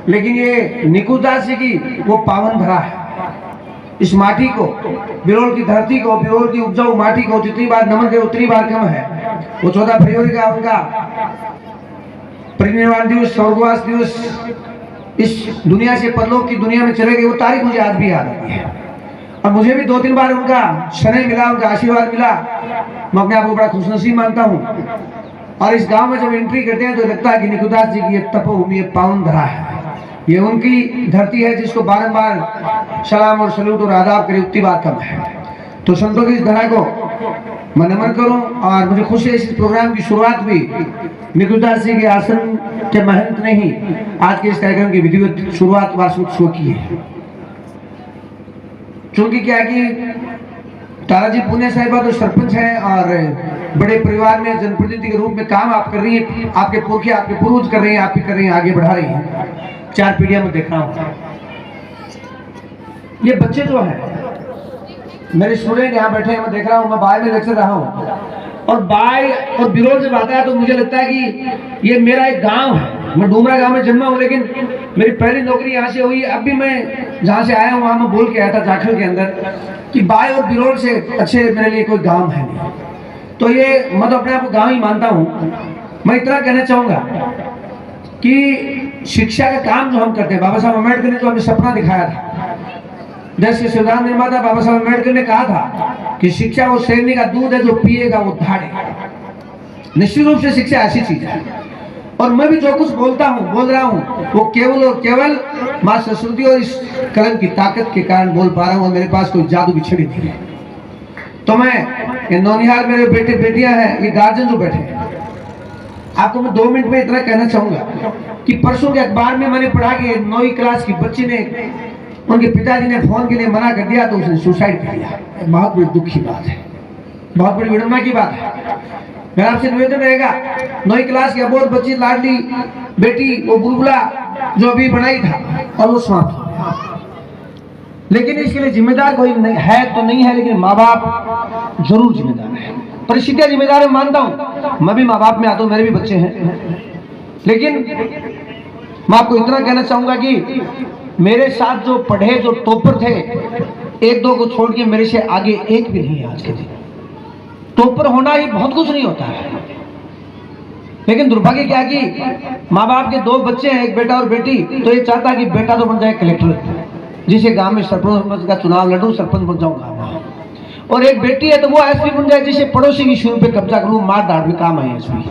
लेकिन ये निकुदास जी की वो पावन धरा है। इस माटी को, बिरोल की धरती को, बिरोल की उपजाऊ माटी को जितनी बार नमन करे उतनी बार कम है। वो 14 फरवरी का उनका परिनिर्वाण दिवस, स्वर्गवास दिवस, इस दुनिया से परलोक की दुनिया में चले गए, वो तारीख मुझे आज भी याद आती है। और मुझे भी 2-3 बार उनका शनय मिला, उनका आशीर्वाद मिला। मैं अपने आप को बड़ा खुशनसीब मानता हूँ। और इस गांव में जब एंट्री करते हैं तो लगता है कि निकुदास जी की ये तपोभूमि, ये पावन धरा है, ये उनकी धरती है जिसको बारंबार सलाम और सलूट और आदाब करे उतनी बात कम है। तो संतों की इस धरा को मैं नमन करूं और मुझे खुशी है इस प्रोग्राम की शुरुआत भी निकुदास जी के आश्रम के महंत ने ही आज के इस कार्यक्रम की विधिवत शुरुआत वार्षिक शो की है। चूंकि क्या कि ताराजी पुणे साहिबा तो सरपंच हैं और बड़े परिवार में जनप्रतिनिधि के रूप में काम आप कर रही हैं, आपके पुरखे, आपके पूर्वज कर रहे हैं, आप भी कर रही हैं, आगे बढ़ा रही हैं। 4 पीढ़ियां में देख रहा हूं। ये बच्चे जो हैं मेरे स्टूडेंट यहाँ बैठे हैं, मैं देख रहा हूँ, मैं बाय में लेक्चर रहा हूँ और बाय और बिरोल जब आता है तो मुझे लगता है कि ये मेरा एक गांव है। मैं डूमरा गांव में जन्मा हूँ, लेकिन मेरी पहली नौकरी यहाँ से हुई। अब भी मैं जहाँ से आया हूँ वहाँ मैं बोल के आया था जाखल के अंदर कि बाय और बिरोल से अच्छे मेरे लिए कोई गांव है नहीं। तो ये मैं तो अपने आप को गांव ही मानता हूँ। मैं इतना कहना चाहूँगा कि शिक्षा का काम जो हम करते हैं, बाबा साहब अम्बेडकर ने जो हमें सपना दिखाया था, देश के संविधान निर्माता बाबा साहब अम्बेडकर ने कहा था कि शिक्षा वो शेरनी का दूध है, जो पिएगा वो धाड़ेगा। निश्चित रूप से शिक्षा ऐसी चीज है। और मैं भी जो कुछ बोलता हूँ, बोल रहा हूँ, वो केवल और केवल माँ सरस्वती और इस कलम की ताकत के कारण बोल पा रहा हूँ। मेरे पास कोई जादू की छड़ी नहीं है। तो मैं ये नौनिहाल मेरे बेटे बेटियां हैं, ये गार्जियन जो बैठे हैं, आपको मैं 2 मिनट में इतना कहना चाहूंगा कि परसों के अखबार में मैंने पढ़ा कि 9वीं क्लास की बच्ची ने, उनके पिताजी ने फोन के लिए मना कर दिया तो उसने सुसाइड कर लिया। बहुत बड़ी दुख की बात है, बहुत बड़ी विडंबना की बात है। मेरा आपसे निवेदन रहेगा, 9वीं क्लास की अबोध बच्ची, लाडली बेटी, वो बुलबुला जो अभी बनाई था और वो समाप्त हो गया। लेकिन इसके लिए जिम्मेदार कोई नहीं है, तो नहीं है, लेकिन माँ बाप जरूर जिम्मेदार है। परिस्थितियां जिम्मेदार है, मानता हूं। मैं भी माँ बाप में आता हूं, मेरे भी बच्चे हैं। लेकिन मैं आपको इतना कहना चाहूंगा कि मेरे साथ जो पढ़े, जो टॉपर थे, 1-2 को छोड़ के मेरे से आगे एक भी नहीं है आज के दिन। टॉपर होना ही बहुत कुछ नहीं होता है, लेकिन दुर्भाग्य क्या कि माँ बाप के 2 बच्चे हैं, एक बेटा और बेटी, तो ये चाहता है कि बेटा तो बन जाए कलेक्टर, जिसे गांव में सरपंच का चुनाव लड़ूं, सरपंच बन जाऊंगा। और एक बेटी है तो वो एसपी बन जाए, जिसे पड़ोसी की शुरू पे कब्जा करूं, मार दाड़ में काम है एसपी।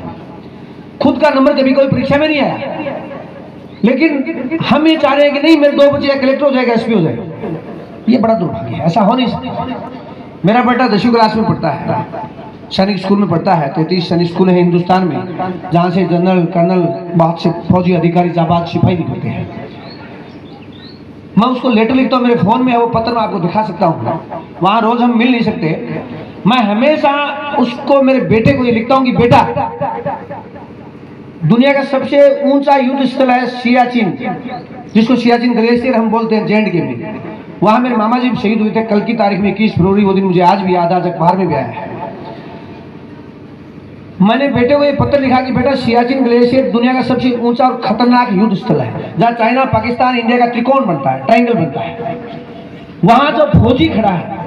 खुद का नंबर कभी कोई परीक्षा में नहीं आया, लेकिन हम ये चाह रहे हैं कि नहीं, मेरे 2 बच्चे कलेक्टर हो जाएगा, एसपी हो जाएगा। ये बड़ा दुर्भाग्य है, ऐसा हो नहीं सकता। मेरा बेटा 10वीं क्लास में पढ़ता है, सैनिक स्कूल में पढ़ता है। 33 सैनिक स्कूल है हिंदुस्तान में, जहाँ से जनरल, कर्नल, बहुत से फौजी अधिकारी, जाबाज सिपाही निकलते हैं। मैं उसको लेटर लिखता हूँ, मेरे फोन में है वो पत्र, मैं आपको दिखा सकता हूँ। वहाँ रोज हम मिल नहीं सकते। मैं हमेशा उसको, मेरे बेटे को ये लिखता हूँ कि बेटा, दुनिया का सबसे ऊंचा युद्ध स्थल है सियाचिन, जिसको सियाचिन ग्लेशियर हम बोलते हैं, जे&के में। वहाँ मेरे मामा जी शहीद हुए थे कल की तारीख में, 21 फरवरी। वो दिन मुझे आज भी याद, आज अखबार में भी आया है। मैंने बेटे को ये पत्र लिखा कि बेटा, सियाचिन ग्लेशियर दुनिया का सबसे ऊंचा और खतरनाक युद्ध स्थल है, जहाँ चाइना, पाकिस्तान, इंडिया का त्रिकोण बनता है, ट्रायंगल बनता है। वहां जो फौजी खड़ा है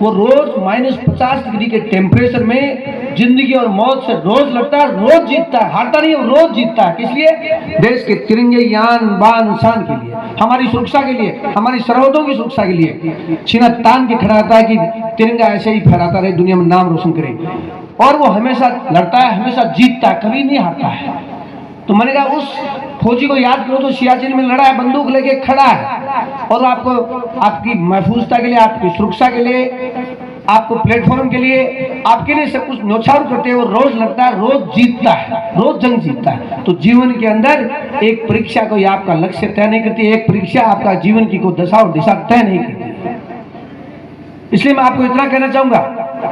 वो रोज -50 डिग्री के टेम्परेचर में जिंदगी और मौत से रोज लड़ता है, रोज जीतता है, हारता नहीं है, रोज जीतता है। किस लिए? देश के तिरंगे, यान, बान, शान के लिए, हमारी सुरक्षा के लिए, हमारी सरहदों की सुरक्षा के लिए सीना तान के खड़ा रहता है कि तिरंगा ऐसे ही फहराता रहे, दुनिया में नाम रोशन करे। और वो हमेशा लड़ता है, हमेशा जीतता है, कभी नहीं हारता है। तो मैंने कहा उस फौजी को याद करो, तो सियाचिन में लड़ा है, बंदूक लेके खड़ा है, और आपको, आपकी महफूजता के लिए, आपकी सुरक्षा के लिए, आपको प्लेटफॉर्म के लिए, आपके लिए सब कुछ न्यौछावर करते हैं। वो रोज लड़ता है, रोज जीतता है, रोज जंग जीतता है। तो जीवन के अंदर एक परीक्षा कोई आपका लक्ष्य तय नहीं करती, एक परीक्षा आपका जीवन की कोई दशा और दिशा तय नहीं करती। इसलिए मैं आपको इतना कहना चाहूंगा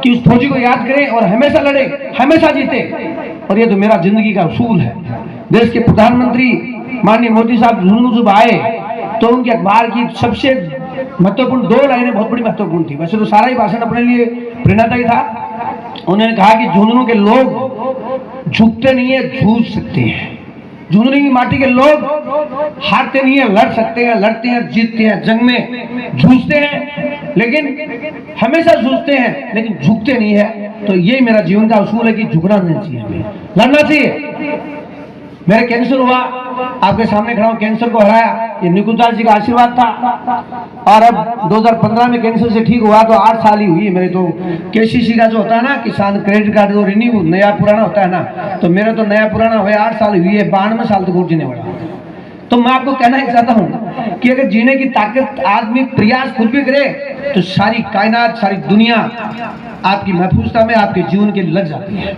कि उस फौजी को याद करें और हमेशा लड़े, हमेशा जीते। और ये तो मेरा जिंदगी का उसूल है। देश के प्रधानमंत्री माननीय मोदी साहब झुंझुनू जब आए तो उनके अखबार की सबसे महत्वपूर्ण 2 लाइनें बहुत बड़ी महत्वपूर्ण थी। वैसे तो सारा ही भाषण अपने लिए प्रेरणादायी था। उन्होंने कहा कि झुंझुनू के लोग झुकते नहीं है, जूझ सकते हैं। झुंझुनू की माटी के लोग हारते नहीं है, लड़ सकते हैं, लड़ते हैं, जीतते हैं, जंग में जूझते हैं, लेकिन हमेशा जूझते हैं लेकिन झुकते नहीं है। तो यही मेरा जीवन का उसूल है कि झुकना नहीं चाहिए, हमें लड़ना चाहिए। मेरे कैंसर हुआ, आपके सामने खड़ा हूं, कैंसर को हराया, ये निकुंजदास जी का आशीर्वाद था। और अब 2015 में कैंसर से ठीक हुआ तो 8 साल ही हुई है मेरे। तो केसीसी का जो होता है ना, किसान क्रेडिट कार्ड जो रिन्यू नया पुराना होता है ना, तो मेरा तो नया पुराना हुआ 8 साल हुई है, 92 साल तक जीने वाला। तो मैं आपको कहना ही चाहता हूं कि अगर जीने की ताकत आदमी प्रयास खुद भी करे तो सारी कायनात, सारी दुनिया आपकी महफूजता में, आपके जीवन के लग जाती है।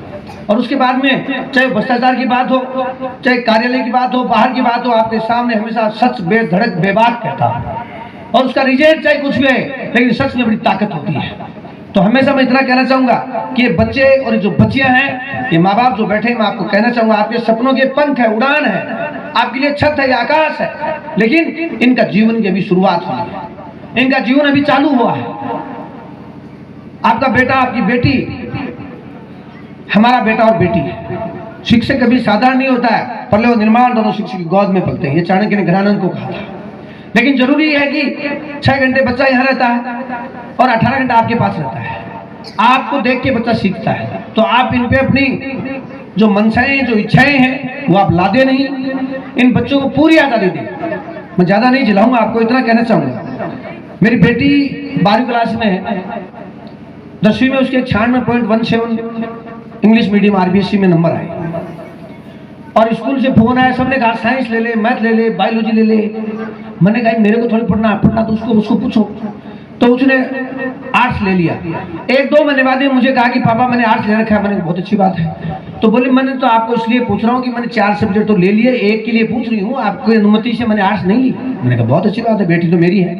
और उसके बाद में चाहे भ्रष्टाचार की बात हो, चाहे कार्यालय की बात हो, बाहर की बात हो, आपके सामने हमेशा सच बेधड़क बेबाक कहता है। और उसका रिजल्ट चाहे कुछ भी है, लेकिन सच में बड़ी ताकत होती है। तो हमेशा मैं इतना कहना चाहूंगा कि ये बच्चे और जो बच्चियां हैं, ये माँ बाप जो बैठे हैं, मैं आपको कहना चाहूंगा, आपके सपनों के पंख है, उड़ान है, आपके लिए छत है, आकाश है, लेकिन इनका जीवन की अभी शुरुआत हुई है, इनका जीवन अभी चालू हुआ है। आपका बेटा, आपकी बेटी, हमारा बेटा और बेटी है। शिक्षक कभी साधारण नहीं होता है, पल्ले और निर्माण दोनों शिक्षक की गोद में पलते हैं, ये चाणक्य ने घरानंद को कहा था। लेकिन जरूरी है कि 6 घंटे बच्चा यहाँ रहता है और 18 घंटा आपके पास रहता है। आपको देख के बच्चा सीखता है, तो आप इन पे अपनी जो मनसाएं, जो इच्छाएं हैं, वो आप लादे नहीं, इन बच्चों को पूरी आजादी दें। मैं ज्यादा नहीं जिलाऊंगा, आपको इतना कहना चाहूंगा, मेरी बेटी 12वीं क्लास में है, 10वीं में उसके 96.17 इंग्लिश मीडियम आरबीएससी में नंबर आए। और स्कूल से फोन आया, सबने कहा साइंस ले ले, मैथ ले ले, बायोलॉजी ले ले। मैंने कहा मेरे को थोड़ी पढ़ना तो उसको पूछो। तो उसने आर्ट्स ले लिया। 1-2 महीने बाद मुझे कहा कि पापा मैंने आर्ट्स ले रखा है। मैंने बहुत अच्छी बात है। तो बोली मैंने तो आपको इसलिए पूछ रहा हूँ कि मैंने 4 सब्जेक्ट तो ले लिए, एक के लिए पूछ रही हूँ, आपकी अनुमति से मैंने आर्ट्स नहीं ली। मैंने कहा बहुत अच्छी बात है, बेटी तो मेरी है।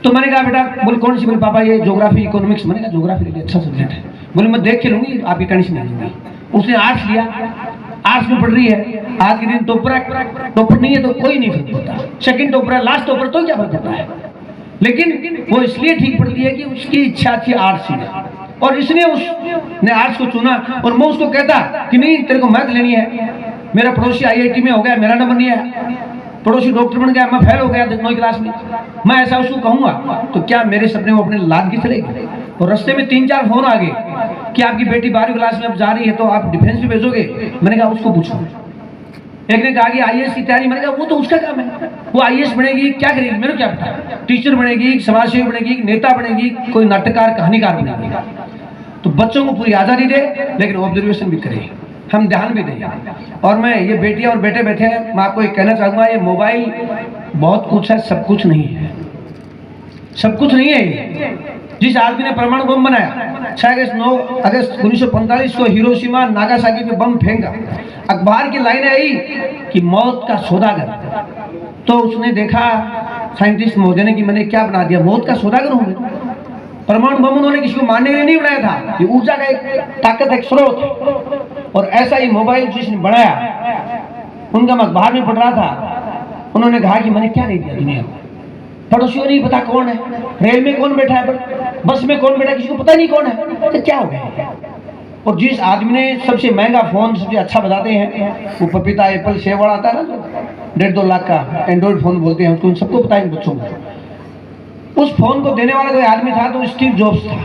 तो मैंने कहा बेटा, बोले कौन सी? बोले पापा ये ज्योग्राफी इकोनॉमिक्स। मैंने कहा ज्योग्राफी ले लिया, अच्छा सब्जेक्ट है। बोले मैं देख के लूंगी, आपकी कंडीशन नहीं लूंगी। उसने आर्ट्स लिया, आर्ट्स में पढ़ रही है। आज के दिन टॉपर नहीं है तो कोई नहीं फर्क पड़ता, सेकंड टॉपर है, लास्ट टॉपर तो क्या फर्क पड़ता है। लेकिन वो इसलिए ठीक पड़ती है कि उसकी इच्छा थी आर्ट्स में, और इसलिए उसने आर्ट्स को चुना। और मैं उसको कहता कि नहीं तेरे को मैथ लेनी है। मेरा पड़ोसी IIT में हो गया, मेरा नंबर नहीं है। पड़ोसी डॉक्टर बन गया, मैं फेल हो गया 9वीं क्लास में। मैं ऐसा उसको कहूंगा तो क्या मेरे सपने वो अपने लाद के चलेगी? और रास्ते में 3-4 फोन आ गए कि आपकी बेटी 12वीं क्लास में अब जा रही है, तो आप डिफेंस में भेजोगे? मैंने कहा उसको पूछो। एक ने कहा कि IAS की तैयारी। मैंने कहा वो तो उसका काम है, वो IAS बनेगी, क्या करेगी मेरे क्या पता। टीचर बनेगी, समाजसेवी बनेगी, नेता बनेगी, कोई नाटककार, कहानीकार बनेगी। तो बच्चों को पूरी आजादी दे, लेकिन ऑब्जर्वेशन भी करे, हम ध्यान भी दें। और मैं ये बेटियां और बेटे बैठे हैं, मैं आपको एक कहना चाहूंगा, ये मोबाइल बहुत कुछ है, सब कुछ नहीं है, सब कुछ नहीं है। ये जिस आदमी ने परमाणु बम बनाया 9 अगस्त 1945 को हिरोशिमा नागासाकी पे बम फेंका, अखबार की लाइनें आई कि मौत का सौदागर। तो उसने देखा साइंटिस्ट महोदय ने कि मैंने क्या बना दिया, मौत का सौदागर हूं। परमाणु बम उन्होंने किसी को मारने के लिए नहीं बनाया था, ये ऊर्जा का एक ताकत, एक स्रोत। और ऐसा ही मोबाइल जिसने बनाया, उनका मैं अखबार में पढ़ रहा था, उन्होंने कहा कि मैंने क्या दे दिया दुनिया को। पड़ोसियों नहीं पता कौन है, रेल में कौन बैठा है, बस में कौन बैठा है, किसी को पता नहीं कौन है, तो क्या हो गया। और जिस आदमी ने सबसे महंगा फोन सबसे अच्छा बताते हैं, वो पपीता, एप्पल, सेब वाला आता है ना, 1.5-2 लाख का एंड्रॉइड फोन बोलते हैं उसको, सबको पता है बच्चों को। उस फोन को देने वाला कोई आदमी था तो स्टीव जॉब्स था।